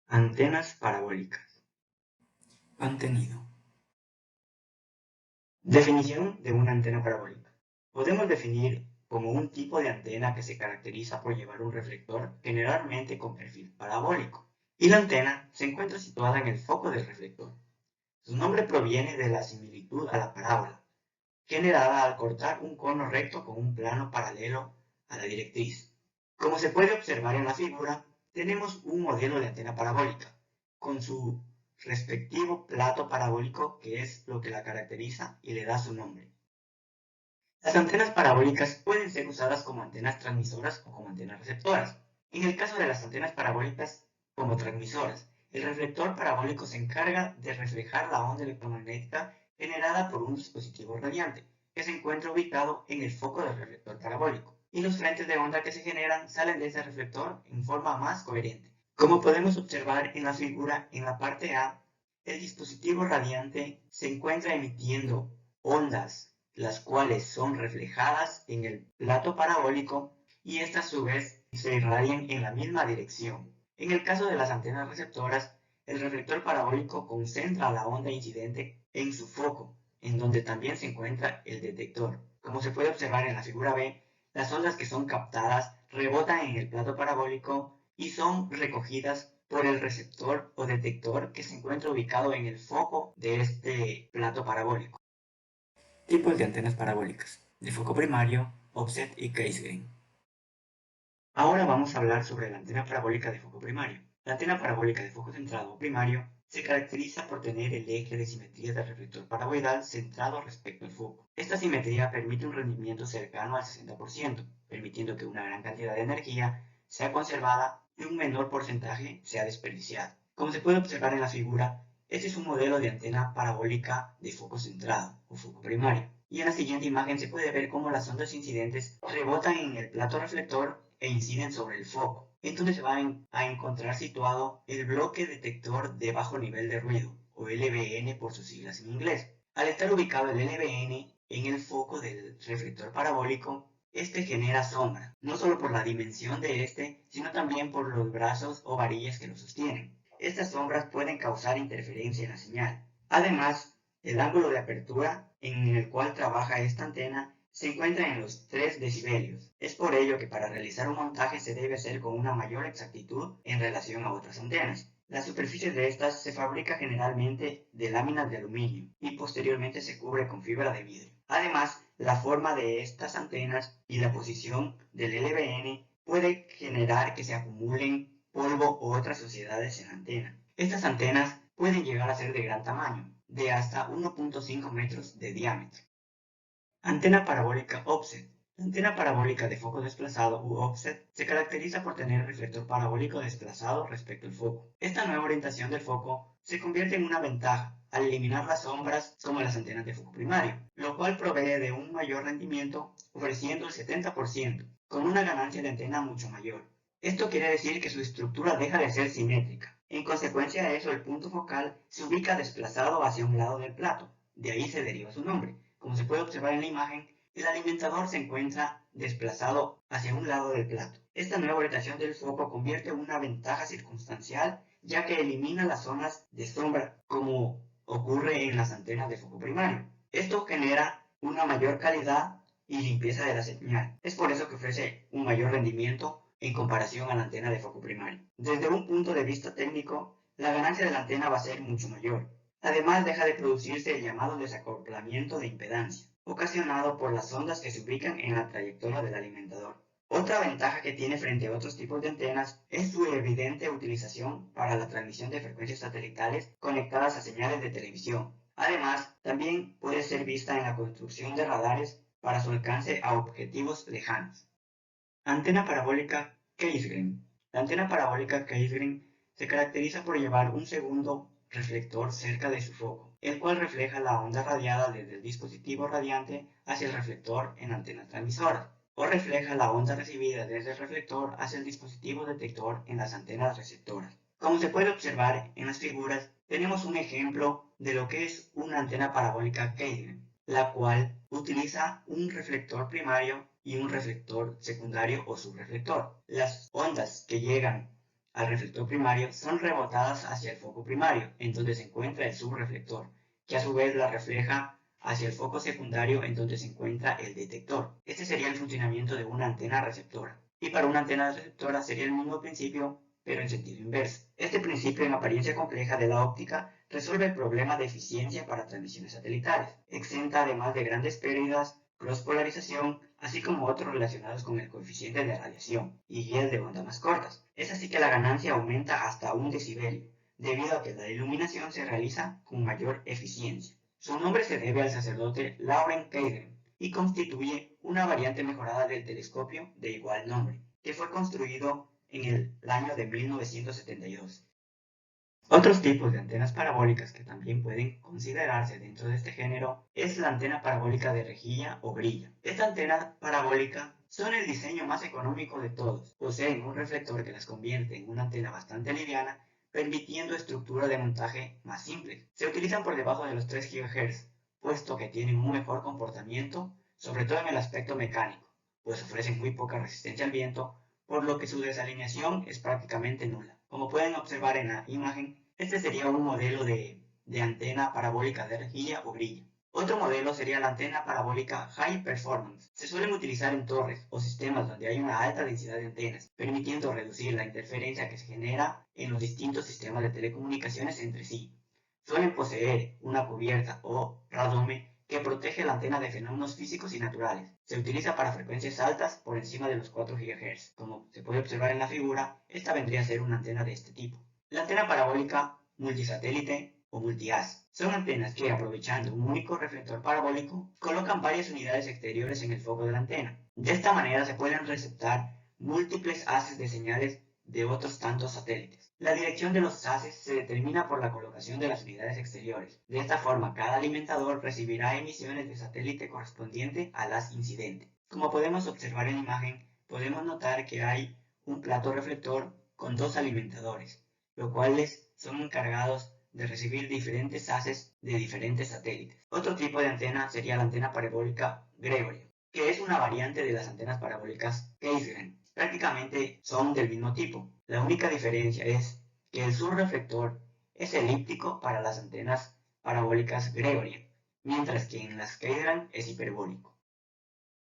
Antenas parabólicas. Contenido. Definición de una antena parabólica. Podemos definir como un tipo de antena que se caracteriza por llevar un reflector generalmente con perfil parabólico, y la antena se encuentra situada en el foco del reflector. Su nombre proviene de la similitud a la parábola, generada al cortar un cono recto con un plano paralelo a la directriz. Como se puede observar en la figura, tenemos un modelo de antena parabólica, con su respectivo plato parabólico, que es lo que la caracteriza y le da su nombre. Las antenas parabólicas pueden ser usadas como antenas transmisoras o como antenas receptoras. En el caso de las antenas parabólicas como transmisoras, el reflector parabólico se encarga de reflejar la onda electromagnética generada por un dispositivo radiante, que se encuentra ubicado en el foco del reflector parabólico, y los frentes de onda que se generan salen de ese reflector en forma más coherente. Como podemos observar en la figura, en la parte A, el dispositivo radiante se encuentra emitiendo ondas, las cuales son reflejadas en el plato parabólico y estas a su vez se irradian en la misma dirección. En el caso de las antenas receptoras, el reflector parabólico concentra la onda incidente en su foco, en donde también se encuentra el detector. Como se puede observar en la figura B, las ondas que son captadas rebotan en el plato parabólico y son recogidas por el receptor o detector que se encuentra ubicado en el foco de este plato parabólico. Tipos de antenas parabólicas: de foco primario, offset y case gain. Ahora vamos a hablar sobre la antena parabólica de foco primario. La antena parabólica de foco centrado o primario se caracteriza por tener el eje de simetría del reflector paraboidal centrado respecto al foco. Esta simetría permite un rendimiento cercano al 60%, permitiendo que una gran cantidad de energía sea conservada y un menor porcentaje sea desperdiciado. Como se puede observar en la figura, este es un modelo de antena parabólica de foco centrado o foco primario. Y en la siguiente imagen se puede ver cómo las ondas incidentes rebotan en el plato reflector e inciden sobre el foco, en donde se va a encontrar situado el bloque detector de bajo nivel de ruido, o LBN por sus siglas en inglés. Al estar ubicado el LBN en el foco del reflector parabólico, este genera sombra, no solo por la dimensión de este, sino también por los brazos o varillas que lo sostienen. Estas sombras pueden causar interferencia en la señal. Además, el ángulo de apertura en el cual trabaja esta antena se encuentra en los 3 decibelios. Es por ello que para realizar un montaje se debe hacer con una mayor exactitud en relación a otras antenas. La superficie de estas se fabrica generalmente de láminas de aluminio y posteriormente se cubre con fibra de vidrio. Además, la forma de estas antenas y la posición del LBN puede generar que se acumulen polvo u otras suciedades en la antena. Estas antenas pueden llegar a ser de gran tamaño, de hasta 1.5 metros de diámetro. Antena parabólica offset. La antena parabólica de foco desplazado u offset se caracteriza por tener el reflector parabólico desplazado respecto al foco. Esta nueva orientación del foco se convierte en una ventaja al eliminar las sombras como las antenas de foco primario, lo cual provee de un mayor rendimiento ofreciendo el 70%, con una ganancia de antena mucho mayor. Esto quiere decir que su estructura deja de ser simétrica. En consecuencia de eso, el punto focal se ubica desplazado hacia un lado del plato, de ahí se deriva su nombre. Como se puede observar en la imagen, el alimentador se encuentra desplazado hacia un lado del plato. Esta nueva orientación del foco convierte en una ventaja circunstancial, ya que elimina las zonas de sombra, como ocurre en las antenas de foco primario. Esto genera una mayor calidad y limpieza de la señal. Es por eso que ofrece un mayor rendimiento en comparación a la antena de foco primario. Desde un punto de vista técnico, la ganancia de la antena va a ser mucho mayor. Además, deja de producirse el llamado desacoplamiento de impedancia, ocasionado por las ondas que se ubican en la trayectoria del alimentador. Otra ventaja que tiene frente a otros tipos de antenas es su evidente utilización para la transmisión de frecuencias satelitales conectadas a señales de televisión. Además, también puede ser vista en la construcción de radares para su alcance a objetivos lejanos. Antena parabólica Cassegrain. La antena parabólica Cassegrain se caracteriza por llevar un segundo reflector cerca de su foco, el cual refleja la onda radiada desde el dispositivo radiante hacia el reflector en antenas transmisoras, o refleja la onda recibida desde el reflector hacia el dispositivo detector en las antenas receptoras. Como se puede observar en las figuras, tenemos un ejemplo de lo que es una antena parabólica Cassegrain, la cual utiliza un reflector primario y un reflector secundario o subreflector. Las ondas que llegan al reflector primario son rebotadas hacia el foco primario, en donde se encuentra el subreflector, que a su vez la refleja hacia el foco secundario, en donde se encuentra el detector. Este sería el funcionamiento de una antena receptora. Y para una antena receptora sería el mismo principio, pero en sentido inverso. Este principio en apariencia compleja de la óptica resuelve el problema de eficiencia para transmisiones satelitales, exenta además de grandes pérdidas, cross-polarización, así como otros relacionados con el coeficiente de radiación y guías de onda más cortas. Es así que la ganancia aumenta hasta 1 decibelio, debido a que la iluminación se realiza con mayor eficiencia. Su nombre se debe al sacerdote Lauren Kagan y constituye una variante mejorada del telescopio de igual nombre, que fue construido en el año de 1972. Otros tipos de antenas parabólicas que también pueden considerarse dentro de este género es la antena parabólica de rejilla o grilla. Esta antena parabólica son el diseño más económico de todos. Poseen un reflector que las convierte en una antena bastante liviana, permitiendo estructura de montaje más simple. Se utilizan por debajo de los 3 GHz, puesto que tienen un mejor comportamiento, sobre todo en el aspecto mecánico, pues ofrecen muy poca resistencia al viento, por lo que su desalineación es prácticamente nula. Como pueden observar en la imagen, este sería un modelo de antena parabólica de rejilla o grilla. Otro modelo sería la antena parabólica High Performance. Se suelen utilizar en torres o sistemas donde hay una alta densidad de antenas, permitiendo reducir la interferencia que se genera en los distintos sistemas de telecomunicaciones entre sí. Suelen poseer una cubierta o radome que protege la antena de fenómenos físicos y naturales. Se utiliza para frecuencias altas por encima de los 4 GHz. Como se puede observar en la figura, esta vendría a ser una antena de este tipo. La antena parabólica multisatélite o multi-haz son antenas que, aprovechando un único reflector parabólico, colocan varias unidades exteriores en el foco de la antena. De esta manera se pueden receptar múltiples haces de señales de otros tantos satélites. La dirección de los haces se determina por la colocación de las unidades exteriores. De esta forma, cada alimentador recibirá emisiones de satélite correspondiente al haz incidente. Como podemos observar en la imagen, podemos notar que hay un plato reflector con 2 alimentadores, los cuales son encargados de recibir diferentes haces de diferentes satélites. Otro tipo de antena sería la antena parabólica Gregorian, que es una variante de las antenas parabólicas Cassegrain. Prácticamente son del mismo tipo. La única diferencia es que el subreflector es elíptico para las antenas parabólicas Gregorian, mientras que en las Cassegrain es hiperbólico.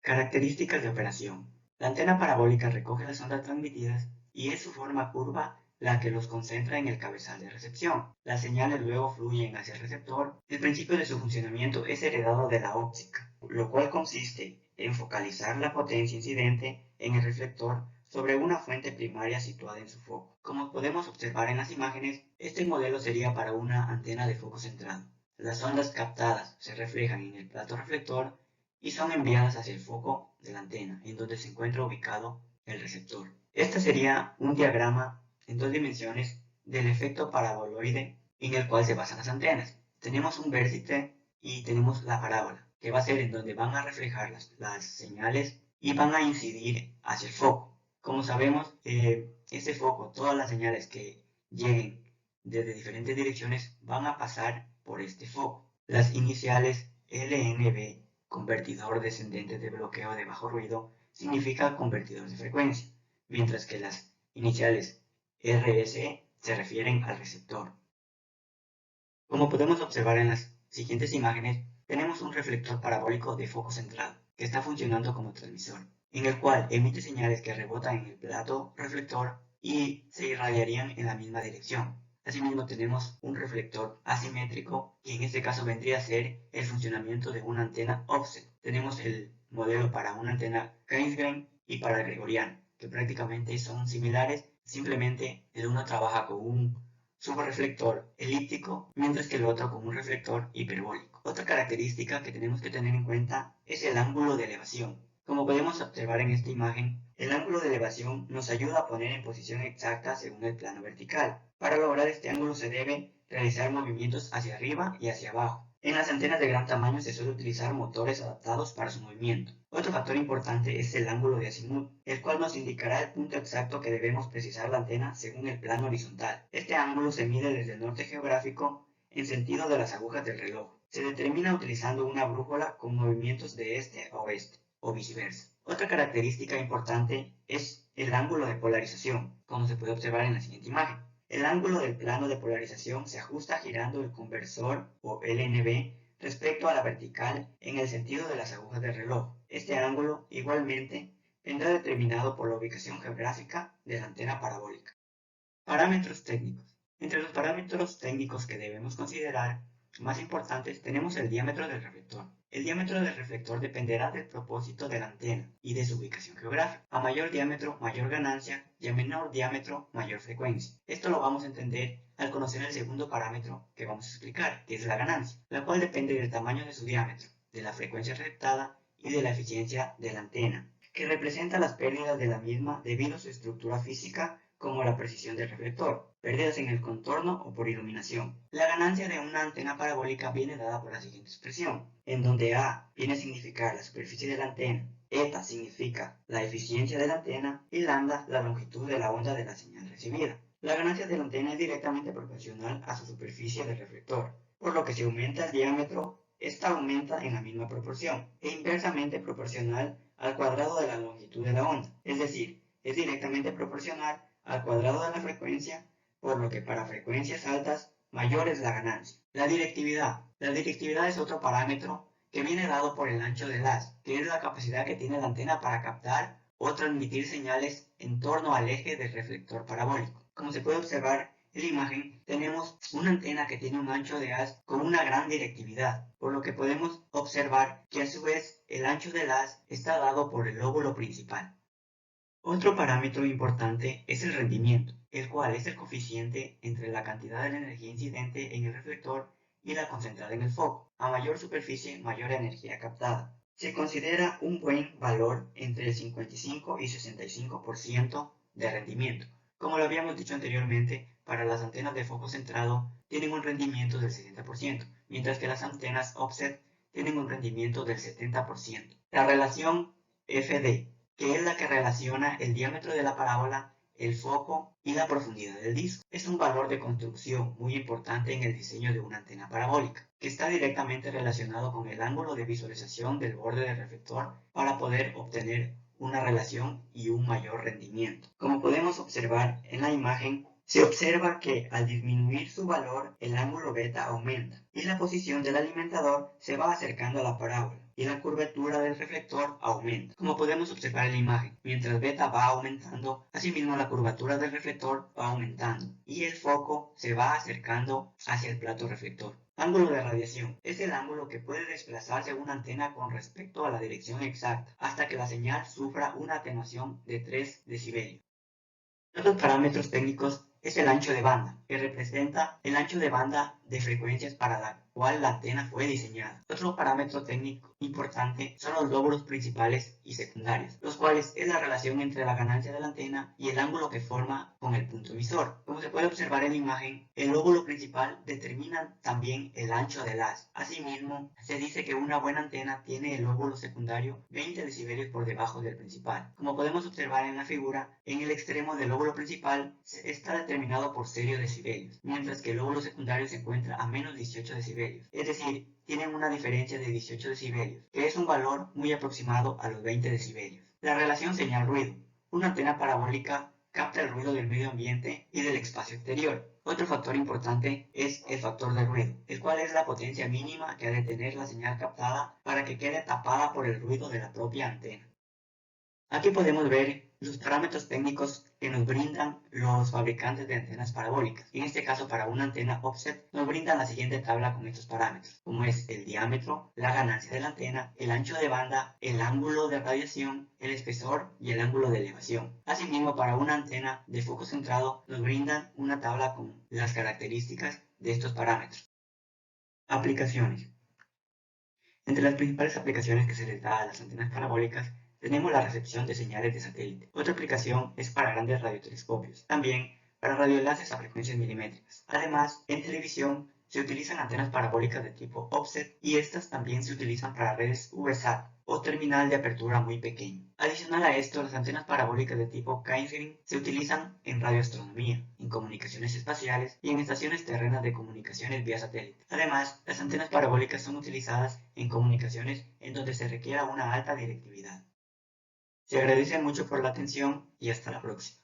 Características de operación. La antena parabólica recoge las ondas transmitidas y es su forma curva la que los concentra en el cabezal de recepción. Las señales luego fluyen hacia el receptor. El principio de su funcionamiento es heredado de la óptica, lo cual consiste en focalizar la potencia incidente en el reflector sobre una fuente primaria situada en su foco. Como podemos observar en las imágenes, este modelo sería para una antena de foco centrado. Las ondas captadas se reflejan en el plato reflector y son enviadas hacia el foco de la antena, en donde se encuentra ubicado el receptor. Este sería un diagrama en 2 dimensiones del efecto paraboloide en el cual se basan las antenas. Tenemos un vértice y tenemos la parábola, que va a ser en donde van a reflejar las señales y van a incidir hacia el foco. Como sabemos, ese foco, todas las señales que lleguen desde diferentes direcciones van a pasar por este foco. Las iniciales LNB, convertidor descendente de bloqueo de bajo ruido, significa convertidor de frecuencia, mientras que las iniciales RS se refieren al receptor. Como podemos observar en las siguientes imágenes, tenemos un reflector parabólico de foco centrado, que está funcionando como transmisor, en el cual emite señales que rebotan en el plato reflector y se irradiarían en la misma dirección. Asimismo tenemos un reflector asimétrico, que en este caso vendría a ser el funcionamiento de una antena offset. Tenemos el modelo para una antena Cassegrain y para el Gregoriano, que prácticamente son similares, simplemente el uno trabaja con un subreflector elíptico, mientras que el otro con un reflector hiperbólico. Otra característica que tenemos que tener en cuenta es el ángulo de elevación. Como podemos observar en esta imagen, el ángulo de elevación nos ayuda a poner en posición exacta según el plano vertical. Para lograr este ángulo se debe realizar movimientos hacia arriba y hacia abajo. En las antenas de gran tamaño se suele utilizar motores adaptados para su movimiento. Otro factor importante es el ángulo de azimut, el cual nos indicará el punto exacto que debemos precisar la antena según el plano horizontal. Este ángulo se mide desde el norte geográfico en sentido de las agujas del reloj. Se determina utilizando una brújula con movimientos de este a oeste, o viceversa. Otra característica importante es el ángulo de polarización, como se puede observar en la siguiente imagen. El ángulo del plano de polarización se ajusta girando el conversor o LNB respecto a la vertical en el sentido de las agujas del reloj. Este ángulo, igualmente, vendrá determinado por la ubicación geográfica de la antena parabólica. Parámetros técnicos. Entre los parámetros técnicos que debemos considerar más importantes tenemos el diámetro del reflector. El diámetro del reflector dependerá del propósito de la antena y de su ubicación geográfica. A mayor diámetro, mayor ganancia, y a menor diámetro, mayor frecuencia. Esto lo vamos a entender al conocer el segundo parámetro que vamos a explicar, que es la ganancia, la cual depende del tamaño de su diámetro, de la frecuencia receptada y de la eficiencia de la antena, que representa las pérdidas de la misma debido a su estructura física como la precisión del reflector, pérdidas en el contorno o por iluminación. La ganancia de una antena parabólica viene dada por la siguiente expresión, en donde A viene a significar la superficie de la antena, eta significa la eficiencia de la antena y lambda la longitud de la onda de la señal recibida. La ganancia de la antena es directamente proporcional a su superficie del reflector, por lo que si aumenta el diámetro, esta aumenta en la misma proporción, e inversamente proporcional al cuadrado de la longitud de la onda, es decir, es directamente proporcional al cuadrado de la frecuencia, por lo que para frecuencias altas mayor es la ganancia. La directividad. La directividad es otro parámetro que viene dado por el ancho del haz, que es la capacidad que tiene la antena para captar o transmitir señales en torno al eje del reflector parabólico. Como se puede observar en la imagen, tenemos una antena que tiene un ancho de haz con una gran directividad, por lo que podemos observar que a su vez el ancho del haz está dado por el lóbulo principal. Otro parámetro importante es el rendimiento, el cual es el coeficiente entre la cantidad de la energía incidente en el reflector y la concentrada en el foco. A mayor superficie, mayor energía captada. Se considera un buen valor entre el 55 y 65% de rendimiento. Como lo habíamos dicho anteriormente, para las antenas de foco centrado tienen un rendimiento del 60%, mientras que las antenas offset tienen un rendimiento del 70%. La relación FD, que es la que relaciona el diámetro de la parábola, el foco y la profundidad del disco. Es un valor de construcción muy importante en el diseño de una antena parabólica, que está directamente relacionado con el ángulo de visualización del borde del reflector para poder obtener una relación y un mayor rendimiento. Como podemos observar en la imagen, se observa que al disminuir su valor, el ángulo beta aumenta y la posición del alimentador se va acercando a la parábola y la curvatura del reflector aumenta. Como podemos observar en la imagen, mientras beta va aumentando, asimismo la curvatura del reflector va aumentando y el foco se va acercando hacia el plato reflector. Ángulo de radiación es el ángulo que puede desplazarse una antena con respecto a la dirección exacta hasta que la señal sufra una atenuación de 3 decibelios. Otros parámetros técnicos es el ancho de banda, que representa el ancho de banda de frecuencias para la cual la antena fue diseñada. Otro parámetro técnico importante son los lóbulos principales y secundarios, los cuales es la relación entre la ganancia de la antena y el ángulo que forma con el punto emisor. Como se puede observar en la imagen, el lóbulo principal determina también el ancho del haz. Asimismo, se dice que una buena antena tiene el lóbulo secundario 20 decibelios por debajo del principal. Como podemos observar en la figura, en el extremo del lóbulo principal está determinado por 0 decibelios, mientras que el lóbulo secundario se encuentra a menos 18 decibelios, es decir, tienen una diferencia de 18 decibelios, que es un valor muy aproximado a los 20 decibelios. La relación señal-ruido. Una antena parabólica capta el ruido del medio ambiente y del espacio exterior. Otro factor importante es el factor de ruido, el cual es la potencia mínima que ha de tener la señal captada para que quede tapada por el ruido de la propia antena. Aquí podemos ver los parámetros técnicos que nos brindan los fabricantes de antenas parabólicas. En este caso, para una antena offset, nos brindan la siguiente tabla con estos parámetros, como es el diámetro, la ganancia de la antena, el ancho de banda, el ángulo de radiación, el espesor y el ángulo de elevación. Asimismo, para una antena de foco centrado, nos brindan una tabla con las características de estos parámetros. Aplicaciones. Entre las principales aplicaciones que se les da a las antenas parabólicas tenemos la recepción de señales de satélite. Otra aplicación es para grandes radiotelescopios. También para radioenlaces a frecuencias milimétricas. Además, en televisión se utilizan antenas parabólicas de tipo offset y estas también se utilizan para redes VSAT o terminal de apertura muy pequeño. Adicional a esto, las antenas parabólicas de tipo Keitering se utilizan en radioastronomía, en comunicaciones espaciales y en estaciones terrenas de comunicaciones vía satélite. Además, las antenas parabólicas son utilizadas en comunicaciones en donde se requiera una alta directividad. Se agradece mucho por la atención y hasta la próxima.